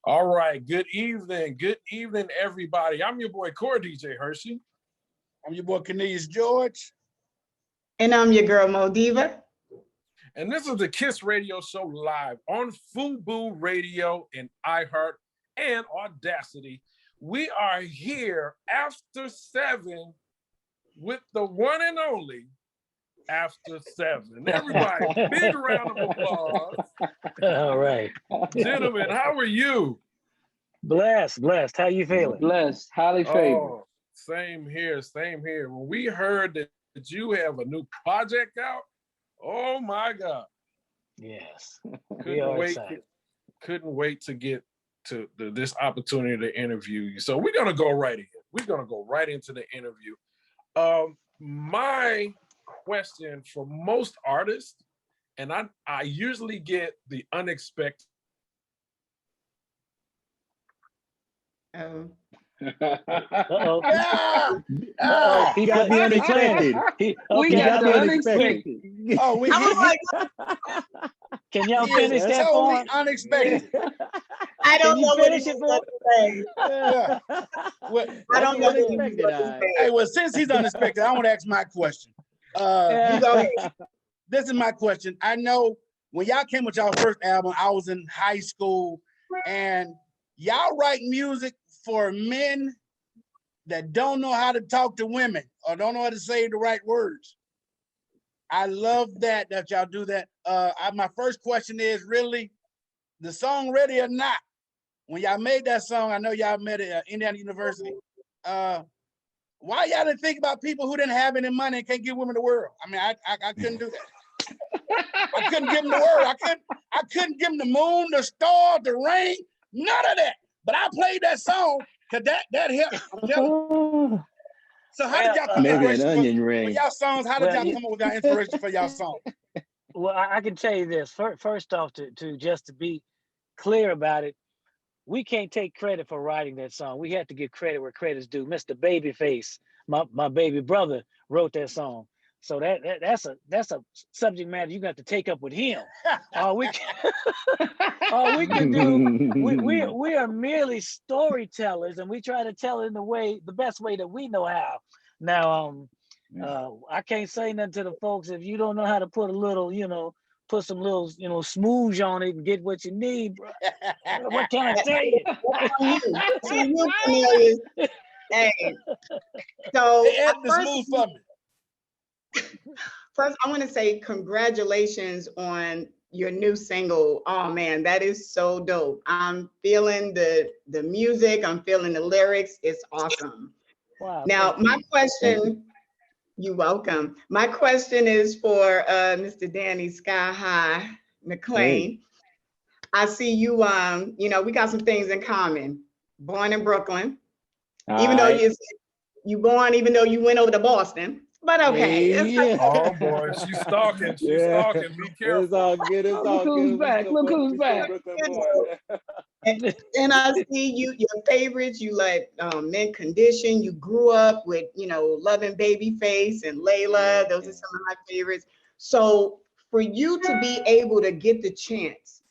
All right. Good evening. Good evening, everybody. I'm your boy, Core DJ Hershey. I'm your boy, Cornelius George. And I'm your girl, Mo Diva. And this is the KISS Radio Show live on FUBU Radio and iHeart and Audacity. We are here after 7 with the one and only After 7. Everybody, big round of applause. All right. Gentlemen, how are you? Blessed. How you feeling? Blessed, highly favored. Oh, same here. When we heard that you have a new project out, oh my God. Yes. Couldn't wait to get to this opportunity to interview you. So we're gonna go right in. We're gonna go right into the interview. My question for most artists, and I usually get the unexpected. Uh-oh. He got the unexpected. We got the unexpected. Oh, we Can y'all finish that for unexpected. I don't know what finish it for? Yeah. Well, I don't know unexpected. Hey, well, since he's unexpected, I want to ask my question. You go ahead. This is my question. I know when y'all came with y'all first album, I was in high school, and y'all write music for men that don't know how to talk to women or don't know how to say the right words. I love that y'all do that. My first question is really the song Ready or Not. When y'all made that song, I know y'all met at Indiana University. Why y'all didn't think about people who didn't have any money and can't give women the world? I mean, I couldn't do that. I couldn't give them the world. I couldn't give them the moon, the stars, the rain, none of that. But I played that song because that helped. I'm telling you. So how did y'all come up with y'all songs? How did y'all come up with y'all inspiration for y'all song? Well, I can tell you this. First off, to be clear about it, we can't take credit for writing that song. We have to give credit where credit's due. Mr. Babyface, my baby brother, wrote that song. So that's a subject matter you got to take up with him. All we can do, we are merely storytellers, and we try to tell it in the best way that we know how. Now, I can't say nothing to the folks if you don't know how to put a little, put some little, smooge on it and get what you need, bro. What can I tell you? Hey, so add the smooth for me. First, I want to say congratulations on your new single. Oh man, that is so dope. I'm feeling the music. I'm feeling the lyrics. It's awesome. Wow. Now, my question. You're welcome. My question is for Mr. Danny Sky High McLean. Hey. I see you. We got some things in common. Born in Brooklyn, even though you went over to Boston. But okay. Yeah. Oh boy, she's stalking. Be careful. It's all good. Look who's back. Look who's back. And I see your favorites. You like Mint Condition. You grew up with, loving Babyface and Layla. Those are some of my favorites. So for you to be able to get the chance,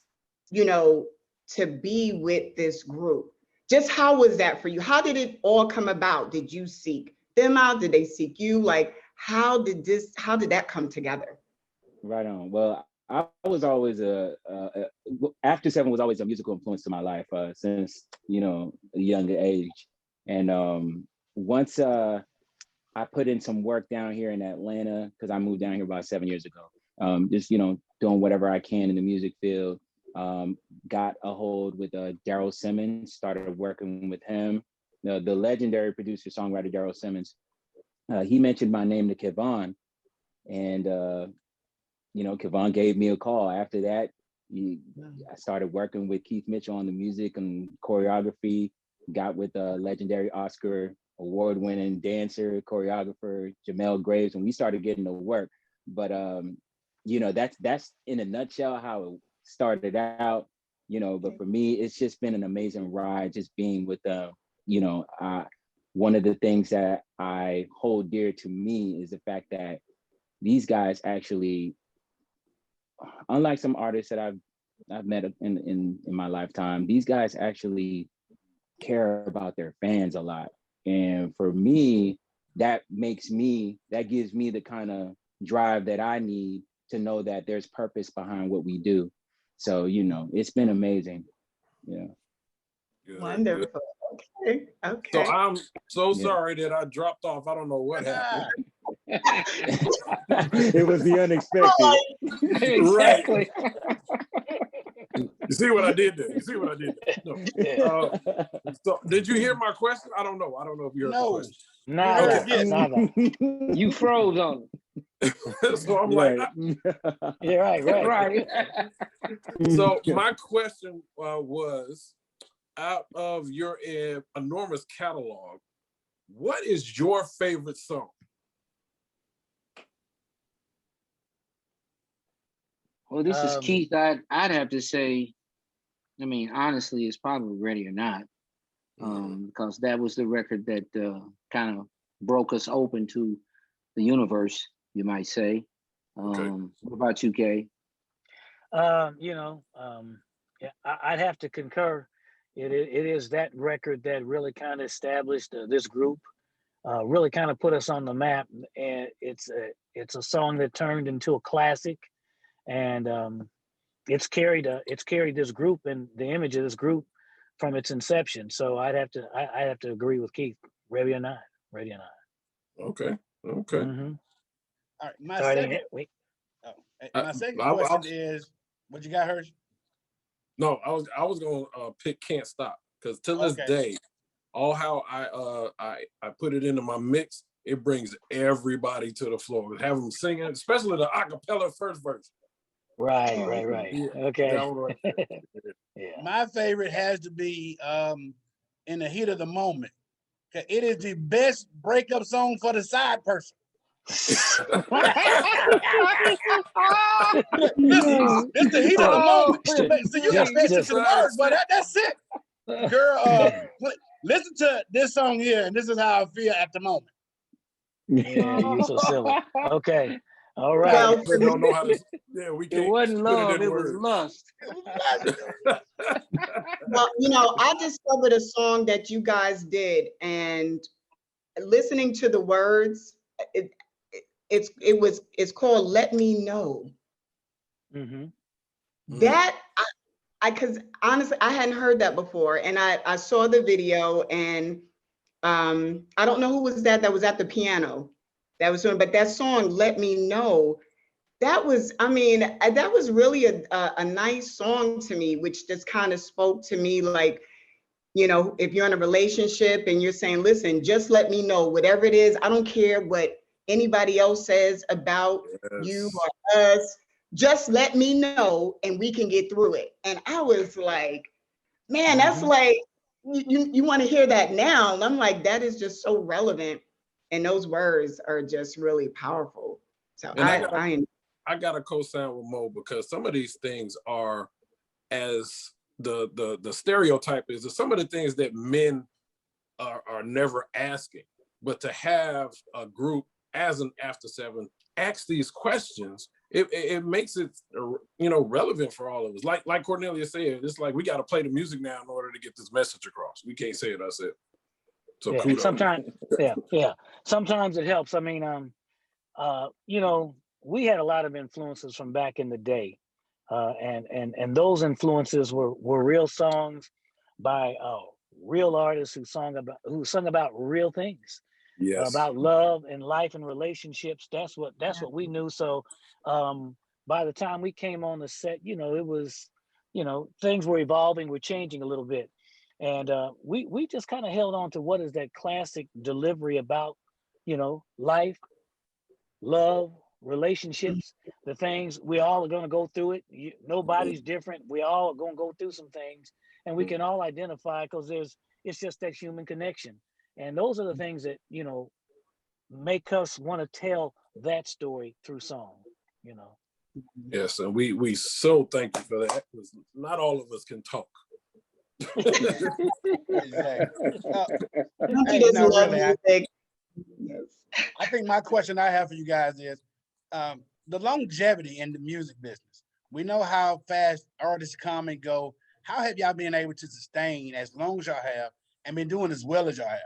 to be with this group, just how was that for you? How did it all come about? Did you seek them out? Did they seek you? Like, how did that come together? Right on. Well, I was always After 7 was always a musical influence to my life since, a younger age. And once I put in some work down here in Atlanta, because I moved down here about 7 years ago, just, doing whatever I can in the music field, got a hold with Daryl Simmons, started working with him. The legendary producer, songwriter Daryl Simmons, he mentioned my name to Kevon, and Kevon gave me a call. After that, I started working with Keith Mitchell on the music and choreography. Got with a legendary Oscar award-winning dancer, choreographer Jamel Graves, and we started getting to work. But that's in a nutshell how it started out. But for me, it's just been an amazing ride, just being with one of the things that I hold dear to me is the fact that these guys actually, unlike some artists that I've I've met in my lifetime. These guys actually care about their fans a lot. And for me, that gives me the kind of drive that I need to know that there's purpose behind what we do. So, you know, it's been amazing. Yeah. Good, Wonderful. good. Okay. So Okay. I'm so Yeah. sorry that I dropped off. I don't know what happened. It was the unexpected. Exactly. You see what I did there? You see what I did there? No. So did you hear my question? I don't know. I don't know if you heard the No. question. Nada, Okay. nada. You froze on So I'm Right. like, Yeah, right, it. right. so my question was, out of your enormous catalog, what is your favorite song? Well, this is Um, Keith. I'd have to say, I mean, honestly, it's probably Ready or Not, because that was the record that kind of broke us open to the universe, you might say. What about you, Kay? you know, yeah, I'd have to concur. It is that record that really kind of established this group, really kind of put us on the map, and it's a song that turned into a classic, and it's carried this group and the image of this group from its inception. So I'd have to agree with Keith. Ready or Not, Ready or Not. Okay. Mm-hmm. All right. My Sorry, second, wait. my second question is, what you got, Hirsch? No, I was gonna pick Can't Stop, because to this Okay. day, all how I put it into my mix, it brings everybody to the floor. Have them singing, especially the acapella first verse. Right. Yeah, Okay. that one right there. Yeah. My favorite has to be In the Heat of the Moment. It is the best breakup song for the side person. Listen, it's the heat of the moment. So you got to pay attention to the words, but that's it. Girl, listen to this song here, and this is how I feel at the moment. Yeah, you're so silly. Okay. All right. Well, They don't know how to. Yeah, we It can't wasn't put love, it in it was words. lust. well, I discovered a song that you guys did, and listening to the words, it's called "Let Me Know." Mm-hmm. That because honestly, I hadn't heard that before, and I saw the video, and I don't know who was that was at the piano that was doing, but that song "Let Me Know," that was, I mean, that was really a nice song to me, which just kind of spoke to me, like, if you're in a relationship and you're saying, listen, just let me know, whatever it is, I don't care what anybody else says about you or us, just let me know and we can get through it. And I was like, man, that's like, you want to hear that now. And I'm like, that is just so relevant. And those words are just really powerful. So And I got to co-sign with Mo, because some of these things are, as the stereotype is, that some of the things that men are never asking, but to have a group as an After Seven ask these questions, it makes it relevant for all of us. Like Cornelia said, it's like we got to play the music now in order to get this message across. We can't say it ourselves. So yeah, kudos. sometimes, yeah. Sometimes it helps. I mean, we had a lot of influences from back in the day, and those influences were real songs by real artists who sung about real things, Yes. about love and life and relationships. That's what we knew. So by the time we came on the set, it was, things were evolving, were changing a little bit, and we just kind of held on to what is that classic delivery about, life, love, relationships, the things we all are going to go through it. Nobody's different. We all are going to go through some things, and we can all identify, because it's just that human connection. And those are the things that, make us want to tell that story through song, Yes, and we so thank you for that, because not all of us can talk. Exactly. He just no, love really, music. I think my question I have for you guys is the longevity in the music business. We know how fast artists come and go. How have y'all been able to sustain as long as y'all have and been doing as well as y'all have?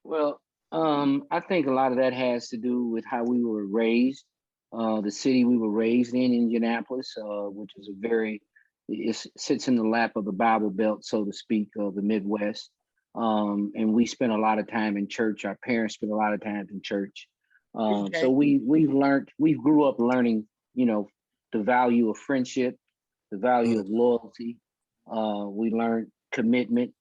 Well, I think a lot of that has to do with how we were raised. The city we were raised in, Indianapolis, which is it sits in the lap of the Bible Belt, so to speak, of the Midwest. And we spent a lot of time in church. Our parents spent a lot of time in church. Okay. So we grew up learning, the value of friendship, the value of loyalty. We learned commitment.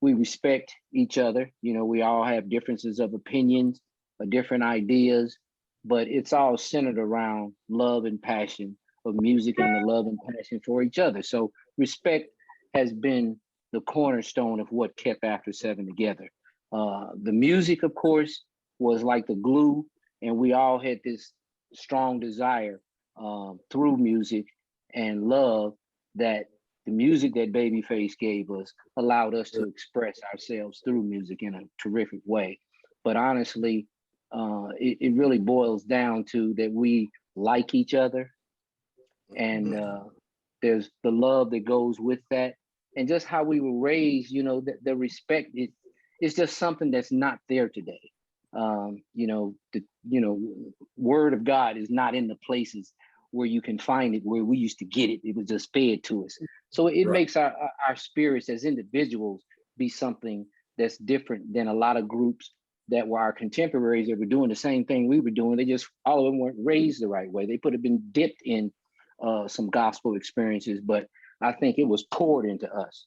We respect each other. We all have differences of opinions, different ideas, but it's all centered around love and passion of music and the love and passion for each other. So respect has been the cornerstone of what kept After Seven together. The music, of course, was like the glue, and we all had this strong desire through music and love that the music that Babyface gave us allowed us to express ourselves through music in a terrific way. But honestly, it really boils down to that we like each other, and there's the love that goes with that, and just how we were raised. The respect it's just something that's not there today. The word of God is not in the places where you can find it, where we used to get it. It was just fed to us. So it makes our spirits as individuals be something that's different than a lot of groups that were our contemporaries that were doing the same thing we were doing. They just, all of them weren't raised the right way. They could have been dipped in some gospel experiences, but I think it was poured into us.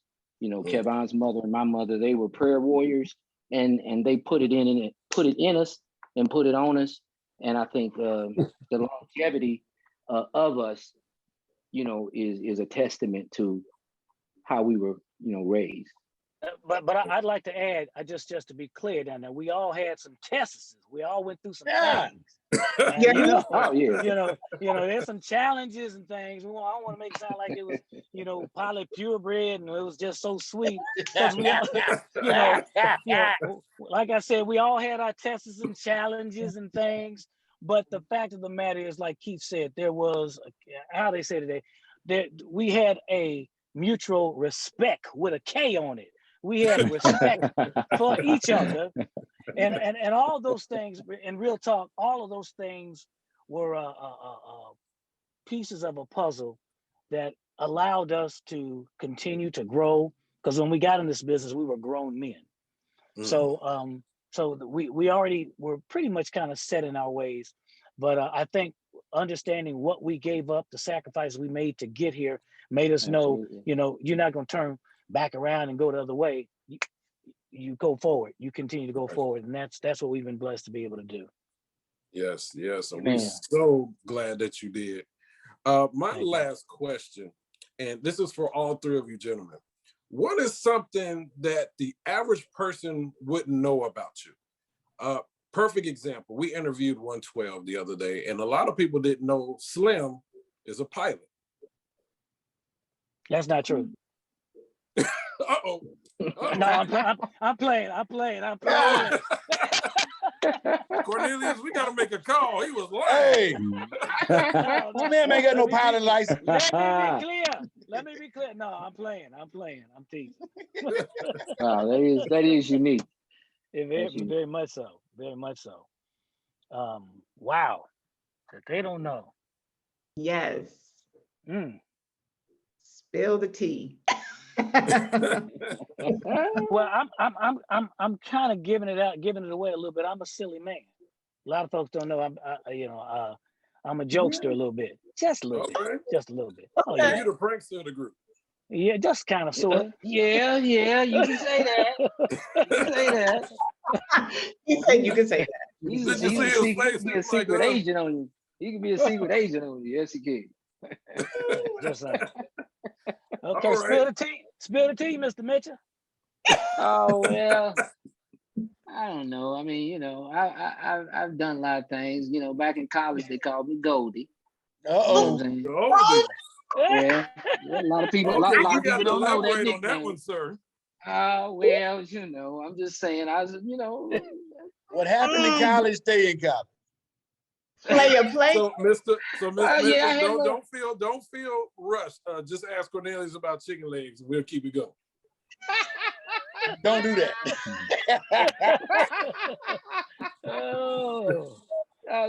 Kevin's mother and my mother, they were prayer warriors, and they put it in us and put it on us. And I think the longevity of us, is a testament to how we were, raised. But I'd like to add, just to be clear down there, we all had some tests. We all went through some things. And, Oh yeah. There's some challenges and things. I don't want to make it sound like it was, probably purebred and it was just so sweet. Because we all, like I said, we all had our tests and challenges and things. But the fact of the matter is, like Keith said, there was, how they say today, that we had a mutual respect with a K on it. We had a respect for each other, and all those things. In real talk, all of those things were pieces of a puzzle that allowed us to continue to grow. Because when we got in this business, we were grown men. So we already were pretty much kind of set in our ways. But I think understanding what we gave up, the sacrifice we made to get here, made us know, you're not going to turn back around and go the other way. You go forward. You continue to go forward, and that's what we've been blessed to be able to do. Yes. And we're so glad that you did. My last question, and this is for all three of you gentlemen. What is something that the average person wouldn't know about you? Perfect example. We interviewed 112 the other day, and a lot of people didn't know Slim is a pilot. That's not true. Uh-oh. No, I'm playing. Cornelius, we gotta make a call. He was lying. Hey, man ain't got no pilot license. Let me be clear. No, I'm playing. I'm teasing. That is unique. Very much so. Very much so. Wow. That they don't know. Yes. Spill the tea. Well, I'm kind of giving it away a little bit. I'm a silly man. A lot of folks don't know I'm a jokester a little bit, just a little bit, just a little bit. Oh yeah, you're the prankster of the group. Yeah, just kind of sort of. Yeah, you can say that. You can say that. You can say that. He can be a secret agent on you. He can be a secret agent on you. Yes, he can. Just saying. Okay, right. Spill the tea, Mr. Mitchell. Oh well, I don't know. I mean, I've done a lot of things. Back in college they called me Goldie. Goldie. Yeah, a lot of people. Okay, a lot of people don't know that nickname. On that one, sir. Well, I'm just saying. What happened in college, stay in college. Play. So, Mr. Yeah, I had Don't feel rushed. Just ask Cornelius about chicken legs. We'll keep it going. Don't do that. Oh,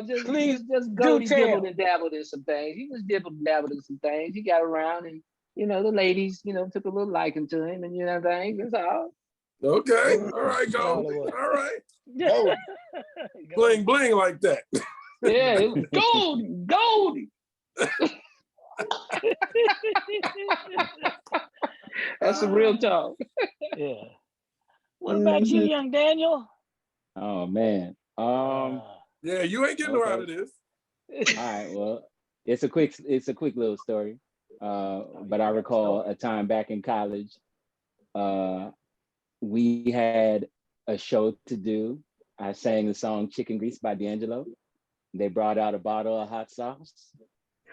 just do go. He tell. dibbled and dabbled in some things. He just dibbled and dabbled in some things. He got around, and the ladies, took a little liking to him, and things. That's all. Okay. All right, All Goldie. it was. All right. Go. Bling, bling like that. Yeah, it was Goldie. That's some real talk. Yeah. What about you, young Daniel? Oh man. Yeah, you ain't getting around to this. All right. Well, it's a quick little story. But I recall a time back in college. We had a show to do. I sang the song "Chicken Grease" by D'Angelo. They brought out a bottle of hot sauce,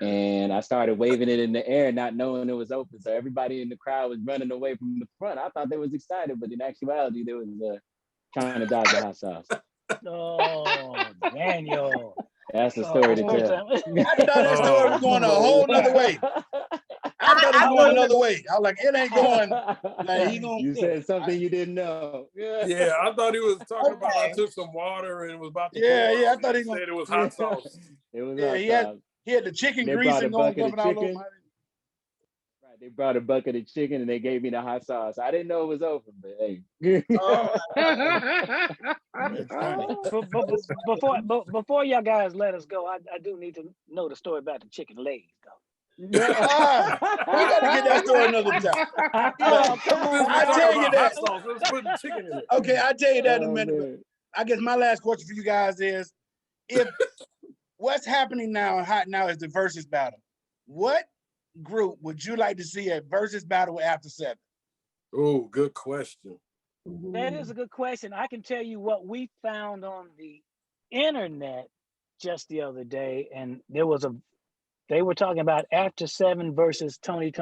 and I started waving it in the air, not knowing it was open. So everybody in the crowd was running away from the front. I thought they was excited, but in actuality, they was trying to dodge the hot sauce. Oh, Daniel. That's the story to tell. I thought that story was going a whole nother way. I thought it was going another way. I was like, it ain't going. Like he gonna. You said something you didn't know. Yeah, I thought he was talking about I took some water and was about to Yeah, pour yeah, I on thought it. he gonna. Said it was hot sauce. It was Yeah, hot sauce. he had the chicken They grease brought a and going bucket of jumping all over chicken. my. Right, they brought a bucket of chicken and they gave me the hot sauce. I didn't know it was open, but hey. It's funny. Before y'all guys let us go, I do need to know the story about the chicken legs, though. We gotta get that story another time. Oh, come on. I tell you that. Hot sauce. Let's put the chicken in it. Okay, I'll tell you that in a minute. Man. But I guess my last question for you guys is, if what's happening now and hot now is the versus battle, what group would you like to see at versus battle after 7? Oh, good question. That is a good question. I can tell you what we found on the internet just the other day, and they were talking about after 7 versus Tony.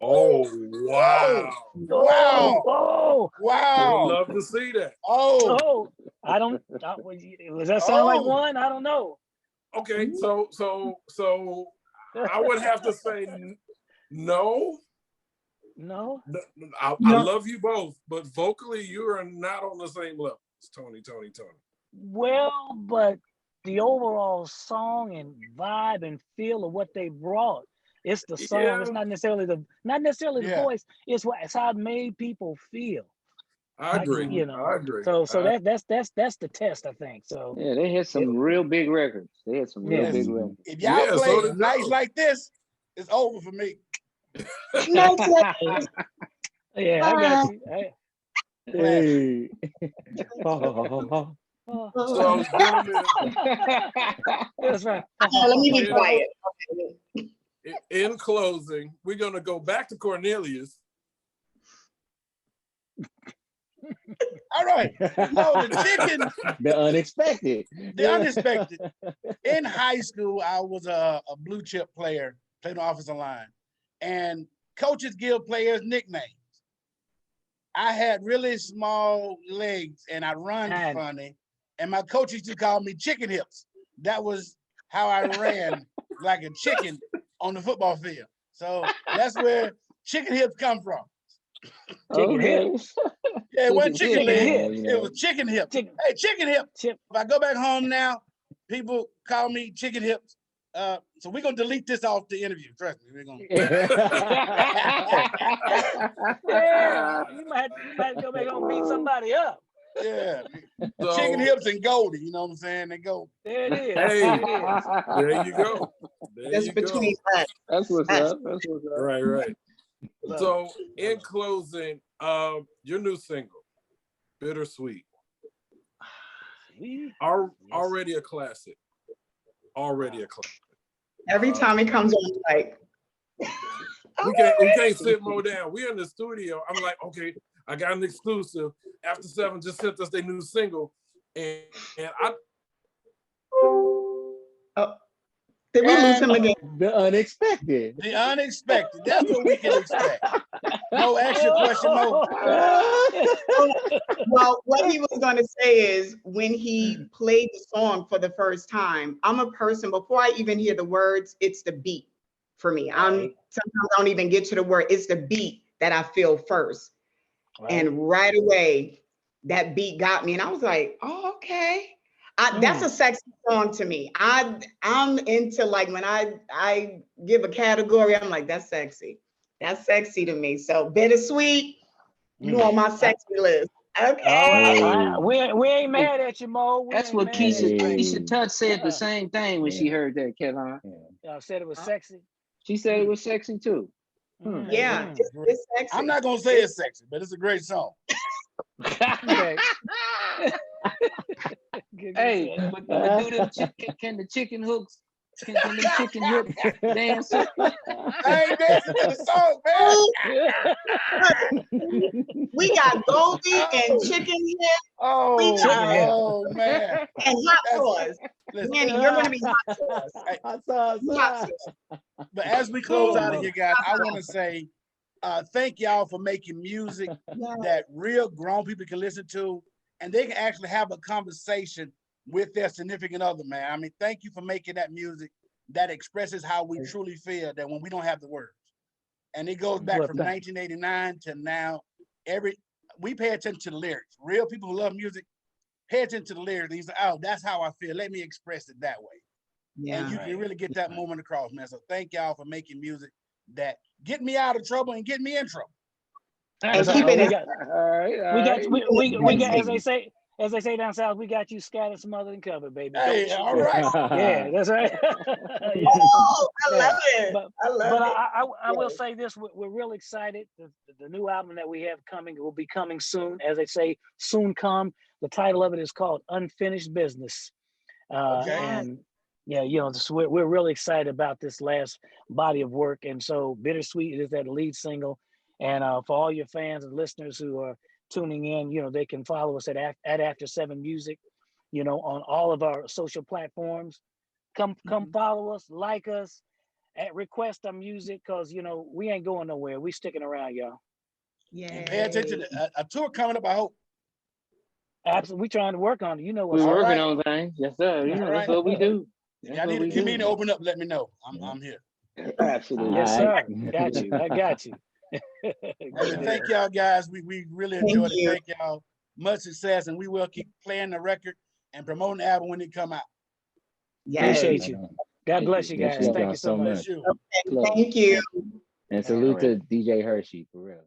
Oh, wow. Wow. Oh, I Wow. would love to see that. Oh. I don't. Does that sound like one? I don't know. Okay, so I would have to say no. No. I love you both, but vocally you are not on the same level as Tony. Well, but the overall song and vibe and feel of what they brought, it's the song. Yeah. It's not necessarily the voice. It's how it made people feel. I agree. I agree. So that's the test, I think. So yeah, they had some real big records. They had some real big records. If y'all play nights like this, it's over for me. Yeah, I got you. Hey. So, gentlemen, That's right. Let me be quiet. in closing, we're going to go back to Cornelius. All right. No, the chicken. The unexpected. The unexpected. In high school, I was a blue chip player, played on the offensive line, and coaches give players nicknames. I had really small legs and I run funny, and my coach used to call me chicken hips. That was how I ran like a chicken on the football field. So that's where chicken hips come from. Chicken hips. Yeah, it wasn't chicken hip. legs. It was chicken hips. Hey, chicken hip. If I go back home now, people call me chicken hips. So we're gonna delete this off the interview. Trust me, we're gonna. Yeah, you might go back home and beat somebody up. Yeah, so, chicken hips and Goldie. You know what I'm saying? They go. There it is. Hey, there you go. That's between us. That's what's up. That's what's up. Right. So, in closing, your new single, "Bittersweet," already a classic. Already a classic. Every time it comes on, like we can't sit more down. We're in the studio. I'm like, okay, I got an exclusive. After 7 just sent us their new single, and I. Did we lose him again? The unexpected. The unexpected. That's what we can expect. Mo, ask your question, Mo. Well, what he was going to say is when he played the song for the first time, I'm a person, before I even hear the words, it's the beat for me. Right. Sometimes I don't even get to the word. It's the beat that I feel first. Right. And right away, that beat got me. And I was like, oh, okay. That's a sexy song to me. I'm into, like, when I give a category, I'm like, that's sexy. That's sexy to me. So Bittersweet, you on my sexy list. Okay. All right. We ain't mad at you, Mo. We That's ain't what mad at you, Keisha baby. Touch said the same thing when she heard that, Kevin. Y'all said it was sexy. She said it was sexy too. Yeah, it's sexy. I'm not gonna say it's sexy, but it's a great song. Okay. Hey, but do them can the chicken hooks? Can them chicken hooks dance? I ain't dancing to the song, man. We got Goldie and chicken here. Oh man. And hot sauce. Manny, you're gonna be hot sauce. Hot sauce. But as we close out of here, guys, I want to say thank y'all for making music that real grown people can listen to, and they can actually have a conversation with their significant other, man. I mean, thank you for making that music that expresses how we truly feel, that when we don't have the words. And it goes back from 1989 to now. We pay attention to the lyrics. Real people who love music pay attention to the lyrics. And you say, oh, that's how I feel. Let me express it that way. Yeah, and you can really get that moment across, man. So thank y'all for making music that get me out of trouble and get me in trouble. And keeping it. We got, as they say down south, we got you scattered, smothered, and covered, baby. Hey, all right. Yeah, that's right. Oh, I love it. I will say this: we're real excited. The new album that we have coming will be coming soon. As they say, soon come. The title of it is called Unfinished Business. And yeah, so we're really excited about this last body of work. And so Bittersweet is that lead single. And for all your fans and listeners who are tuning in, they can follow us at After 7 Music, on all of our social platforms. Come follow us, like us, request our music, because we ain't going nowhere. We sticking around, y'all. Yeah. And pay attention to a tour coming up, I hope. Absolutely, we trying to work on it. We're working on things. Yes, sir. That's what we do. Y'all need a comedian to open up. Let me know. I'm here. Absolutely. Yes, sir. Got you. I got you. Thank y'all, guys. We really enjoyed it. Thank y'all. Much success, and we will keep playing the record and promoting the album when it come out. Appreciate you. God bless you guys. Thank you so much. Okay, thank you. And salute to DJ Hershey, for real.